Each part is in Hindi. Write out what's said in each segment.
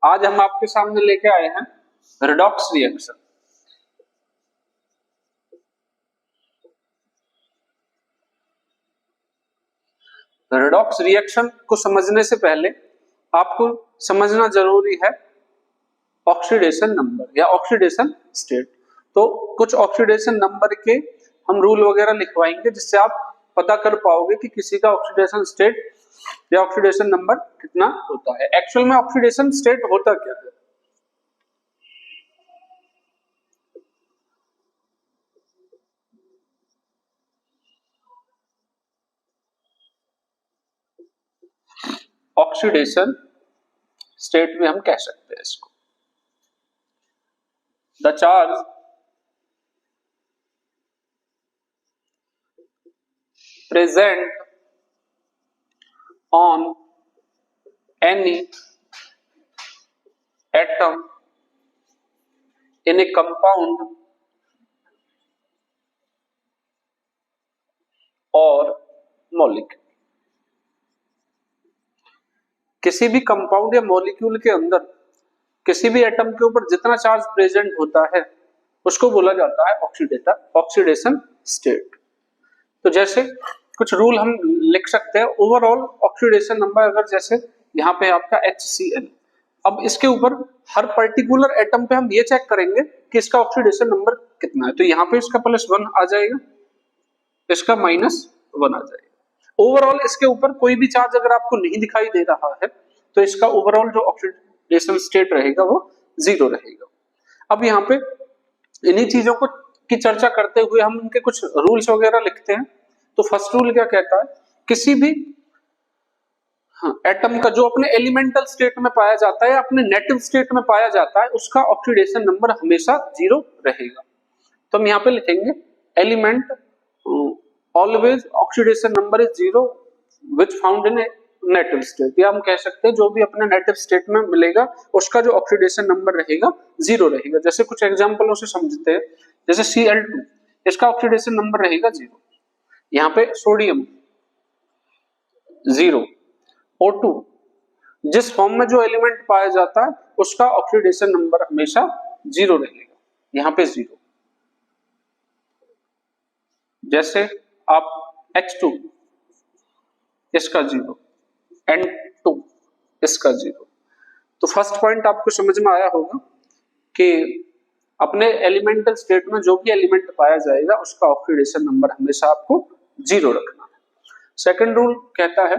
आज हम आपके सामने लेके आए हैं रेडॉक्स रिएक्शन। रेडॉक्स रिएक्शन को समझने से पहले आपको समझना जरूरी है ऑक्सीडेशन नंबर या ऑक्सीडेशन स्टेट। तो कुछ ऑक्सीडेशन नंबर के हम रूल वगैरह लिखवाएंगे जिससे आप पता कर पाओगे कि किसी का ऑक्सीडेशन स्टेट या ऑक्सीडेशन नंबर कितना होता है। एक्चुअल में ऑक्सीडेशन स्टेट होता क्या है? ऑक्सीडेशन स्टेट में हम कह सकते हैं इसको the charge present on any atom in a compound or molecule। किसी भी कंपाउंड या मॉलिक्यूल के अंदर किसी भी एटम के ऊपर जितना चार्ज प्रेजेंट होता है उसको बोला जाता है ऑक्सीडेशन स्टेट। तो जैसे कुछ रूल हम लिख सकते हैं। ओवरऑल ऑक्सीडेशन नंबर अगर जैसे यहाँ पे आपका HCl, अब इसके ऊपर हर पर्टिकुलर एटम पे हम ये चेक करेंगे कि इसका ऑक्सीडेशन नंबर कितना है। तो यहाँ पे इसका +1 आ जाएगा, इसका -1 आ जाएगा। ओवरऑल इसके ऊपर कोई भी चार्ज अगर आपको नहीं दिखाई दे रहा है तो इसका ओवरऑल जो ऑक्सीडेशन स्टेट रहेगा वो 0 रहेगा। अब यहाँ पे इन्हीं चीजों को की चर्चा करते हुए हम उनके कुछ रूल्स वगैरह लिखते हैं। तो फर्स्ट रूल क्या कहता है? किसी भी एटम का जो अपने एलिमेंटल स्टेट में पाया जाता है, अपने नेटिव स्टेट में पाया जाता है, उसका ऑक्सीडेशन नंबर हमेशा 0 रहेगा। तो हम यहाँ पे लिखेंगे element always oxidation number is 0 which found in native state. या हम कह सकते हैं जो भी अपने नेटिव स्टेट में मिलेगा उसका जो ऑक्सीडेशन नंबर रहेगा 0 रहेगा। जैसे कुछ एग्जांपलों से समझते हैं। जैसे Cl2, इसका ऑक्सीडेशन नंबर रहेगा 0। यहाँ पे सोडियम 0, O2 जिस फॉर्म में जो एलिमेंट पाया जाता है उसका ऑक्सीडेशन नंबर हमेशा 0 रहेगा, यहाँ पे 0। जैसे आप H2, इसका 0, N2 इसका 0। तो फर्स्ट पॉइंट आपको समझ में आया होगा कि अपने एलिमेंटल स्टेट में जो भी एलिमेंट पाया जाएगा उसका ऑक्सीडेशन नंबर हमेशा आपको 0 रखना है। सेकंड रूल कहता है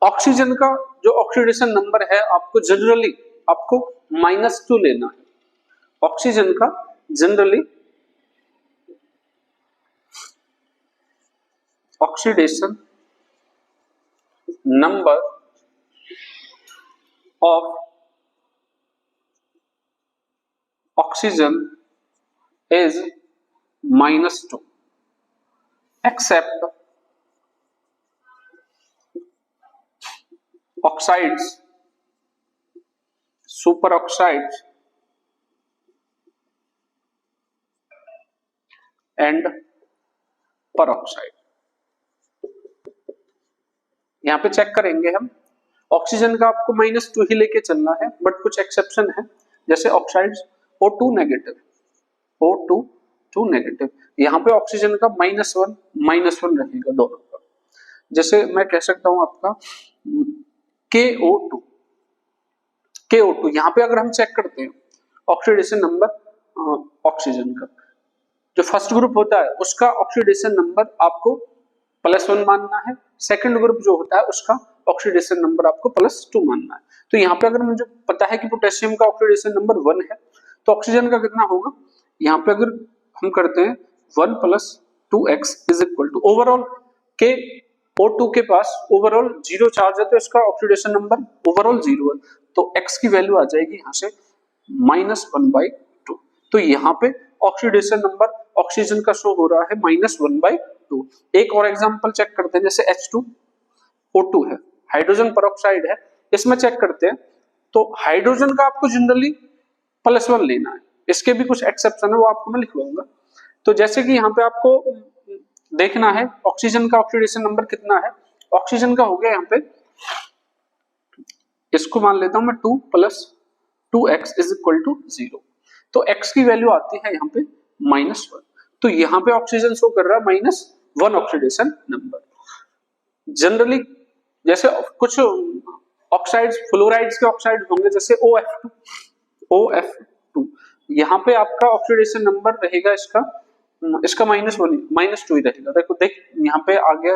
ऑक्सीजन का जो ऑक्सीडेशन नंबर है आपको जनरली आपको -2 लेना है। ऑक्सीजन का generally oxidation number of oxygen is -2 except oxides, superoxides and peroxide। यहाँ पे चेक करेंगे हम ऑक्सीजन का आपको -2 ही लेके चलना है, बट कुछ एक्सेप्शन है। जैसे oxides O2 negative, O2 negative, यहाँ पे ऑक्सीजन का -1 रहेगा दोनों का। जैसे मैं कह सकता हूं आपका KO2 यहाँ पे अगर हम चेक करते हैं ऑक्सीडेशन नंबर ऑक्सीजन का, जो फर्स्ट ग्रुप होता है उसका ऑक्सीडेशन नंबर आपको +1 मानना है। सेकंड ग्रुप जो होता है उसका ऑक्सीडेशन नंबर आपको +2 मानना है। तो यहाँ पे अगर मुझे पता है कि पोटेशियम का ऑक्सीडेशन नंबर 1 है तो ऑक्सीजन का कितना होगा? यहाँ पे अगर हम करते हैं 1 + 2x is equal to overall के O2 के पास ओवरऑल 0 चार्ज है तो इसका ऑक्सीडेशन नंबर ओवरऑल 0 है, तो x की वैल्यू आ जाएगी यहाँ से -1/2। तो यहाँ पे ऑक्सीडेशन नंबर ऑक्सीजन का शो हो रहा है -1/2। एक और एग्जांपल चेक करते हैं। जैसे H2O2 है, हाइड्रोजन पेरोक्साइड है, इसमें चेक करते हैं तो हाइड्रोजन का आपको जनरली +1 लेना है। इसके भी कुछ एक्सेप्शन है, वो आपको मैं लिखवाऊंगा। तो जैसे कि यहाँ पे आपको देखना है ऑक्सीजन का ऑक्सीडेशन नंबर कितना है। ऑक्सीजन का हो गया यहाँ पे इसको मान लेता हूं मैं 2 plus 2x is equal to 0। तो x की वैल्यू आती है यहाँ पे -1। तो यहाँ पे ऑक्सीजन शो कर रहा है -1 ऑक्सीडेशन नंबर। जनरली जैसे कुछ ऑक्साइड्स, फ्लोराइड्स के ऑक्साइड होंगे जैसे OF2 यहाँ पे आपका ऑक्सीडेशन नंबर रहेगा इसका -2 ही रहेगा। देखो देख यहाँ पे आ गया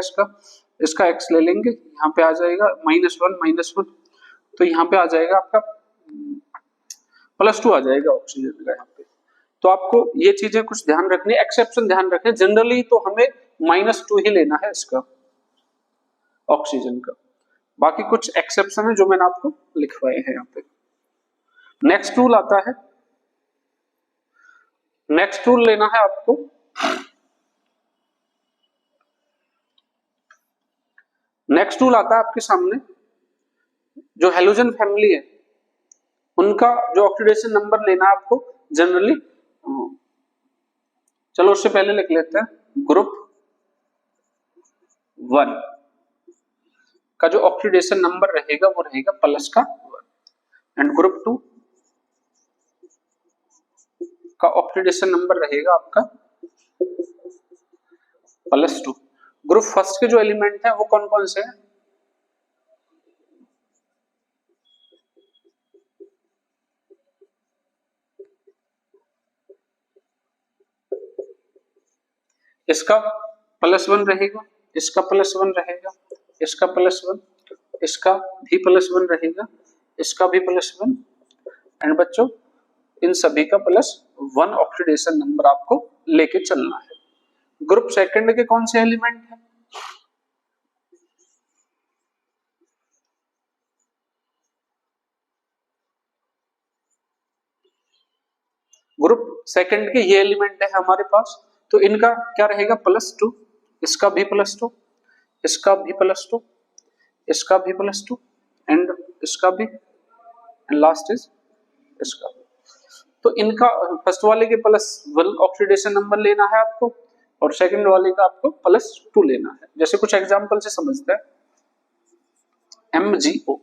इसका x ले लेंगे, यहाँ पे आ जाएगा -1 तो यहाँ पे आ जाएगा आपका +2 आ जाएगा ऑक्सीजन का यहाँ पे। तो आपको ये चीजें कुछ ध्यान रखनी, एक्सेप्शन ध्यान रखने। जनरली तो हमें -2 ही लेना है इसका ऑक्सीजन का, बाकी कुछ एक्सेप्शन है जो मैंने आपको लिखवाए हैं यहाँ पे। नेक्स्ट टूल आता है, नेक्स्ट टूल लेना है आपको नेक्स्ट टूल आता है आपके सामने, जो हेलोजन फैमिली है उनका जो ऑक्सीडेशन नंबर लेना है आपको जनरली। चलो उससे पहले लिख लेते हैं ग्रुप 1 का जो ऑक्सीडेशन नंबर रहेगा वो रहेगा +1 एंड ग्रुप 2 का ऑक्सीडेशन नंबर रहेगा आपका +2। ग्रुप फर्स्ट के जो एलिमेंट है वो कौन कौन से हैं? इसका +1 रहेगा, इसका +1 रहेगा, इसका +1, इसका भी +1 रहेगा, इसका भी +1 एंड बच्चों इन सभी का +1 ऑक्सीडेशन नंबर आपको लेके चलना है। ग्रुप सेकंड के कौन से एलिमेंट है? ग्रुप सेकंड के ये एलिमेंट है हमारे पास, तो इनका क्या रहेगा +2, इसका भी +2, इसका भी +2, इसका भी +2 एंड इसका भी, एंड लास्ट इज इसका। तो इनका फर्स्ट वाले के +1 ऑक्सीडेशन नंबर लेना है आपको और सेकंड वाले का आपको +2 लेना है। जैसे कुछ एग्जांपल से समझते हैं। MgO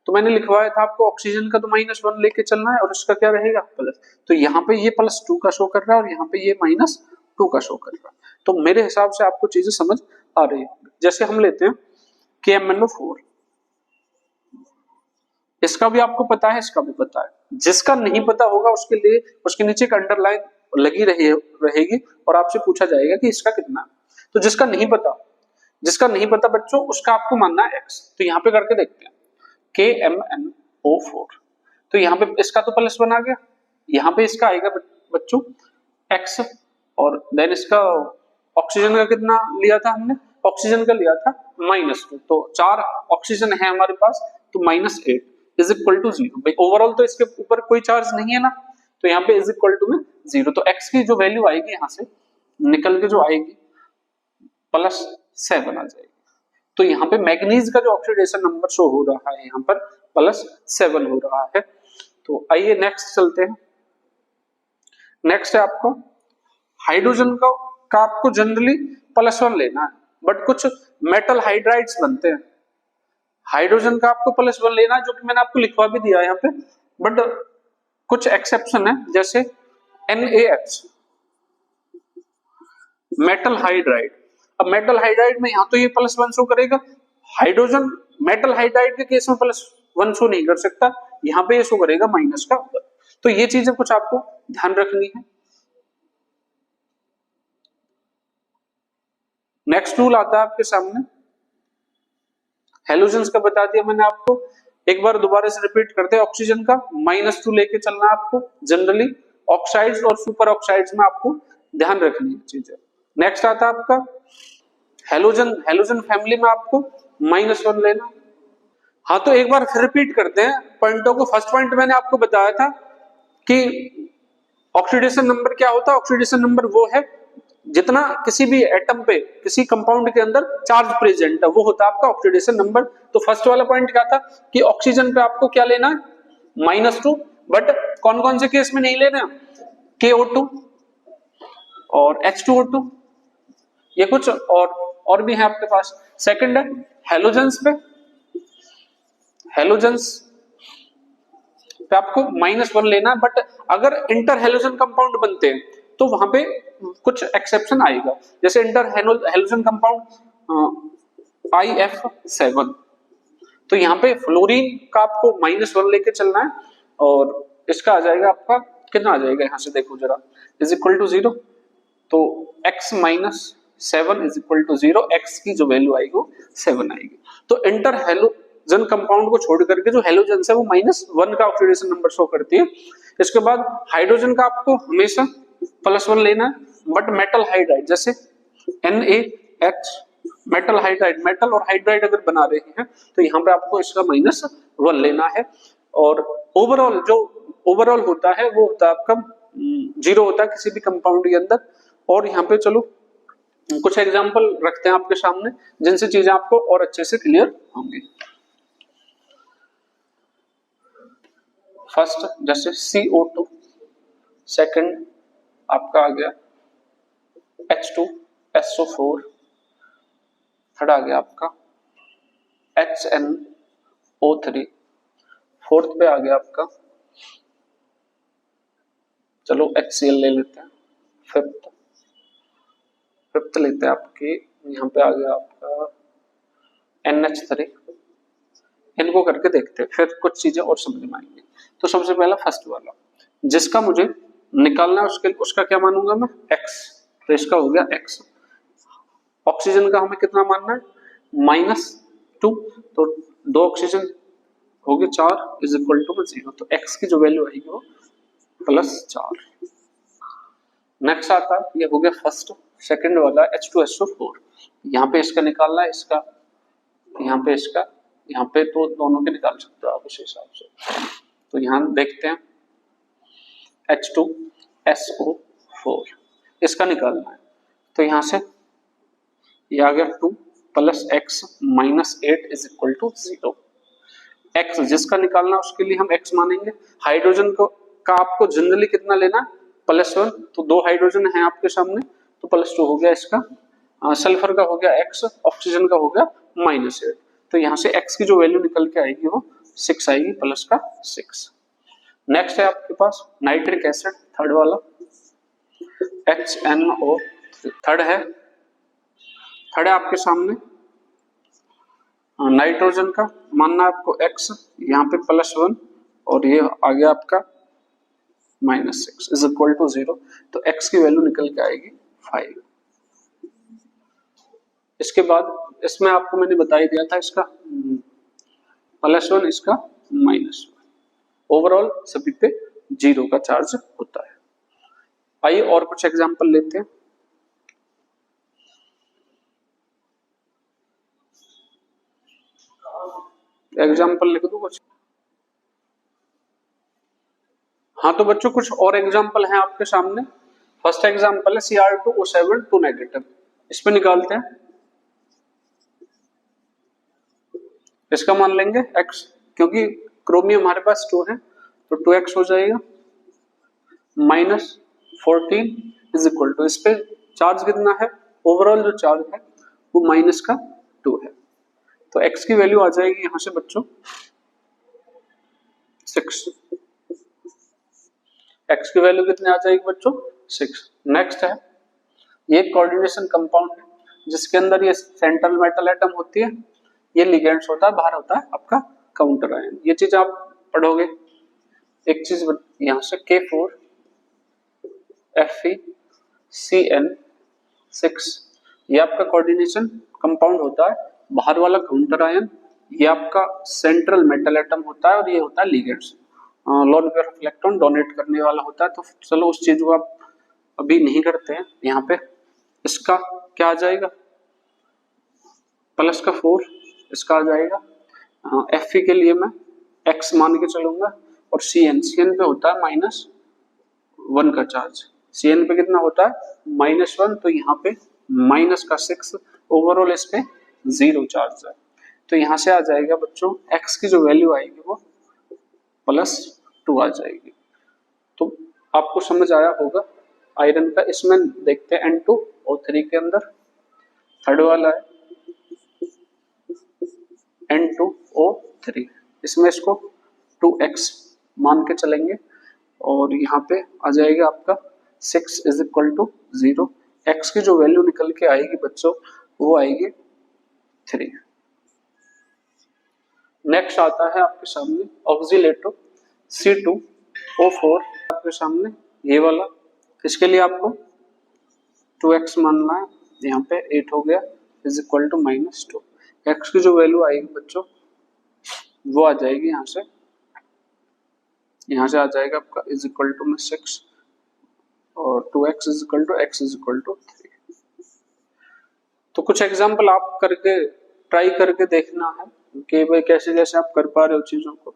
तो मैंने लिखवाया था आपको ऑक्सीजन का तो -1 लेके चलना है और इसका क्या रहेगा प्लस। तो यहाँ पे ये +2 का शो कर रहा है और यहाँ पे ये -2 का शो कर रहा है। तो मेरे हिसाब से आपको चीजें समझ आ रही है। जैसे हम लेते हैं KMnO4, इसका भी आपको पता है, इसका भी पता है। जिसका नहीं पता होगा उसके लिए उसके नीचे एक अंडरलाइन लगी रहेगी और आपसे पूछा जाएगा कि इसका कितना है। तो जिसका नहीं पता बच्चों उसका आपको मानना है x। तो यहाँ पे करके देखते हैं KMnO4, तो यहाँ पे इसका तो +1 आ गया, यहाँ पे इसका आएगा बच्चों x और देन इसका ऑक्सीजन का कितना लिया था हमने, ऑक्सीजन का लिया था -2। तो 4 ऑक्सीजन है हमारे पास तो -8 इज इक्वल टू 0। भाई ओवरऑल तो इसके ऊपर कोई चार्ज नहीं है ना, तो यहाँ पे इज इक्वल टू में 0। तो x की जो वैल्यू आएगी यहाँ से निकल के जो आएगी +7 आ जाएगी। तो यहाँ पे मैग्नीज का जो ऑक्सीडेशन नंबर शो हो रहा है यहाँ पर +7 हो रहा है। तो आइए नेक्स्ट चलते हैं। नेक्स्ट है आपको हाइड्रोजन का आपको जनरली +1 लेना है, बट कुछ मेटल हाइड्राइड्स बनते हैं, हाइड्रोजन का आपको +1 लेना है, जो कि मैंने आपको लिखवा भी दिया है यहाँ पे। बट कुछ एक्सेप्शन है, जैसे NaH मेटल हाइड्राइड। अब मेटल हाइड्राइड में यहाँ तो ये +1 शो करेगा, हाइड्रोजन मेटल हाइड्राइड के केस में +1 शो नहीं कर सकता, यहाँ पे ये शो करेगा माइनस का। तो ये चीजें कुछ आपको ध्यान रखनी है। नेक्स्ट रूल आता है आपके सामने, हेलोजेंस का बता दिया मैंने आपको, एक बार दोबारा से रिपीट करते हैं। ऑक्सीजन का -2 लेके चलना है आपको जनरली, ऑक्साइड्स और सुपर ऑक्साइड्स में आपको ध्यान रखनी है चीजें। नेक्स्ट आता है आपका हेलोजन फैमिली में आपको -1 लेना। हाँ तो एक बार फिर रिपीट करते हैं पॉइंटों को। फर्स्ट पॉइंट मैंने आपको बताया था कि ऑक्सीडेशन नंबर क्या होता है। ऑक्सीडेशन नंबर वो है जितना किसी भी एटम पे, किसी कंपाउंड के अंदर चार्ज प्रेजेंट है, वो होता है आपका ऑक्सीडेशन नंबर। तो फर्स्ट वाला पॉइंट क्या था कि ऑक्सीजन पे आपको क्या लेना है -2, बट कौन कौन से केस में नहीं लेना, KO2 और H2O2, ये कुछ और भी है आपके पास। सेकंड है हेलोजेंस पे, हेलोजेंस पे आपको -1 लेना है, बट अगर इंटर हेलोजन कंपाउंड बनते हैं तो वहां पे कुछ एक्सेप्शन आएगा। जैसे इंटर हेलोजन कंपाउंड IF7, तो यहाँ पे फ्लोरीन का आपको -1 लेके चलना है, और इसका आ जाएगा आपका कितना आ जाएगा, यहाँ से देखो जरा, इज इक्वल टू 0, तो x - 7 is equal to 0, x की जो वैल्यू आएगी वो 7 आएगी। तो इंटर हेलोजन कंपाउंड को छोड़ करके जो हेलोजन है वो -1 का ऑक्सीडेशन नंबर शो करती है। इसके बाद हाइड्रोजन का आपको हमेशा +1 लेना है, बट मेटल हाइड्राइड जैसे NaH, मेटल हाइड्राइड, मेटल और हाइड्राइड अगर बना रहे हैं तो यहाँ पे आपको इसका -1 लेना है। और ओवरऑल जो ओवरऑल होता है वो होता है आपका 0 होता है किसी भी कंपाउंड के अंदर। और यहाँ पे चलो कुछ एग्जांपल रखते हैं आपके सामने जिनसे चीजें आपको और अच्छे से क्लियर होंगी। फर्स्ट जैसे CO2, सेकंड आपका आ गया H2SO4, थर्ड आ गया आपका HNO3, फोर्थ पे आ गया आपका, चलो HCl ले लेते हैं, फिफ्थ लेते हैं आपके, यहाँ पे आ गया आपका NH3। इनको करके देखते हैं, फिर कुछ चीजें और समझ में आएंगी। तो सबसे पहला फर्स्ट वाला जिसका मुझे निकालना है उसका क्या मानूंगा मैं, x, तो इसका हो गया x। ऑक्सीजन का हमें कितना मानना है, -2, तो 2 ऑक्सीजन हो गए 4 इज इक्वल टू 0, तो x की जो वैल्यू आएगी वो +4। नेक्स्ट आता है, ये हो गया फर्स्ट। सेकंड वाला H2SO4, यहाँ पे इसका निकालना है, इसका यहाँ पे इसका, यहाँ पे तो दोनों के निकाल सकते हो आप उस हिसाब से। तो यहाँ देखते हैं H2SO4 इसका निकालना है, तो यहाँ से ये आ गया 2 + x - 8 is equal to 0। x जिसका निकालना उसके लिए हम x मानेंगे। हाइड्रोजन को का आपको जनरली कितना लेना है, +1, तो 2 हाइड्रोजन है आपके सामने, तो +2 हो गया इसका। सल्फर का हो गया x, ऑक्सीजन का हो गया -8, तो यहाँ से x की जो वैल्यू निकल के आएगी वो 6 आएगी, प्लस का 6। नेक्स्ट है आपके पास नाइट्रिक एसिड, थर्ड वाला HNO, थर्ड है आपके सामने। नाइट्रोजन का मानना आपको x, यहाँ पे +1 और ये आ गया आपका -6 इज इक्वल टू 0, तो x की वैल्यू निकल के आएगी 5। इसके बाद इसमें आपको मैंने बता ही दिया था, इसका +1 इसका -1, ओवरऑल सभी पे 0 का चार्ज होता है। आइए और कुछ एग्जांपल लेते हैं। एग्जांपल लिख दूं कुछ? हाँ तो बच्चों कुछ और एग्जांपल हैं आपके सामने। फर्स्ट एग्जांपल है Cr2O7 2 नेगेटिव, इस पे निकालते हैं। इसका मान लेंगे x, क्योंकि क्रोमियम हमारे पास 2 है तो 2x हो जाएगा, -14 इज इक्वल टू, इस पे चार्ज कितना है, ओवरऑल जो चार्ज है वो -2 है, तो x की वैल्यू आ जाएगी यहां से बच्चों 6। x की वैल्यू कितनी आ जाएगी बच्चों, 6। नेक्स्ट है, ये कोऑर्डिनेशन कंपाउंड है जिसके अंदर ये सेंट्रल मेटल एटम होती है, ये लिगेंड्स होता है, बाहर होता है आपका काउंटर आयन। ये चीज आप पढ़ोगे। एक चीज यहां से K4 FeCN6, ये आपका कोऑर्डिनेशन कंपाउंड होता है, बाहर वाला काउंटर आयन, ये आपका सेंट्रल मेटल एटम होता है, और ये होता है ligands, lone pair of electron donate करने वाला होता है। तो चलो उस चीज को आप अभी नहीं करते हैं। यहाँ पे इसका क्या आ जाएगा, +4 इसका आ जाएगा। Fe के लिए मैं x मान के चलूंगा, और CN पे होता है -1 का चार्ज, CN पे कितना होता है -1, तो यहाँ पे -6, ओवरऑल इस पे 0 चार्ज है, तो यहाँ से आ जाएगा बच्चों x की जो वैल्यू आएगी वो +2 आ जाएगी। तो आपको समझ आया होगा आयरन का। इसमें देखते हैं N2O3 के अंदर थर्ड वाला है N2O3, इसमें इसको 2x मान के चलेंगे और यहाँ पे आ जाएगा आपका 6 इज इक्वल टू 0। x की जो वैल्यू निकल के आएगी बच्चों वो आएगी 3। नेक्स्ट आता है आपके सामने ऑक्सीलेटो C2O4 आपके सामने ये वाला। इसके लिए आपको 2x मानना है, यहाँ पे 8 हो गया इज इक्वल टू -2। x की जो वैल्यू आएगी बच्चों वो आ जाएगी यहाँ से आ जाएगा आपका इज इक्वल टू में 6 और 2x is equal to x is equal to 3। तो कुछ एग्जाम्पल आप करके ट्राई करके देखना है कि भाई कैसे कैसे आप कर पा रहे हो चीजों को।